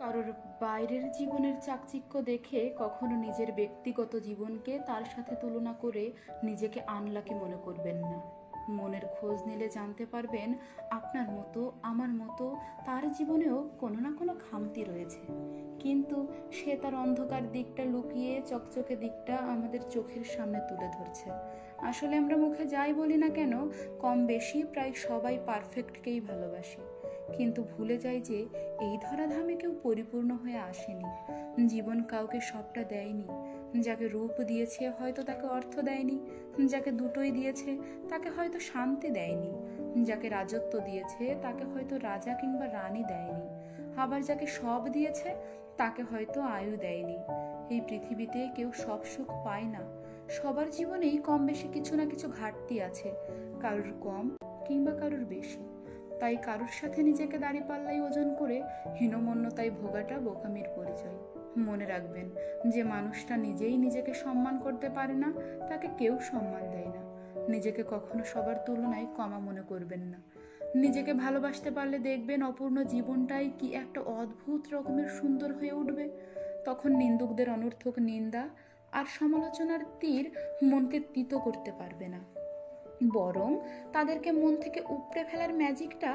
কারোর বাইরের জীবনের চাকচিক্য দেখে কখনো নিজের ব্যক্তিগত জীবনকে তার সাথে তুলনা করে নিজেকে আনলাকি মনে করবেন না। মনের খোঁজ নিলে জানতে পারবেন আপনার মতো আমার মতো তার জীবনেও কোনো না কোনো খামতি রয়েছে, কিন্তু সে তার অন্ধকার দিকটা লুকিয়ে চকচকে দিকটা আমাদের চোখের সামনে তুলে ধরছে। আসলে আমরা মুখে যাই বলি না কেন, কম বেশি প্রায় সবাই পারফেক্টকেই ভালোবাসি, কিন্তু ভুলে যাই যে এই ধরাধামে কেউ পরিপূর্ণ হয়ে আসেনি। জীবন কাউকে সবটা দেয়নি। যাকে রূপ দিয়েছে হয়তো তাকে অর্থ দেয়নি, যাকে দুটোই দিয়েছে তাকে হয়তো শান্তি দেয়নি, যাকে রাজত্ব দিয়েছে তাকে হয়তো রাজা কিংবা রানী দেয়নি, আবার যাকে সব দিয়েছে তাকে হয়তো আয়ু দেয়নি। এই পৃথিবীতে কেউ সব সুখ পায় না। সবার জীবনেই কম বেশি কিছু না কিছু ঘাটতি আছে, কারোর কম কিংবা কারোর বেশি। তাই কারোর সাথে নিজেকে দাঁড়িপাল্লাই ওজন করে হীনমন্যতায় ভোগাটা বোকামির পরিচয়। মনে রাখবেন, যে মানুষটা নিজেই নিজেকে সম্মান করতে পারে না তাকে কেউ সম্মান দেয় না। নিজেকে কখনো সবার তুলনায় কমা মনে করবেন না। নিজেকে ভালোবাসতে পারলে দেখবেন অপূর্ণ জীবনটাই কি একটা অদ্ভুত রকমের সুন্দর হয়ে উঠবে। তখন নিন্দুকদের অনর্থক নিন্দা আর সমালোচনার তীর মনকে তিতো করতে পারবে না, বরং তাদেরকে মন থেকে উপড়ে ফেলার ম্যাজিকটা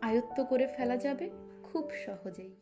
আয়ত্ত করে ফেলা যাবে খুব সহজেই।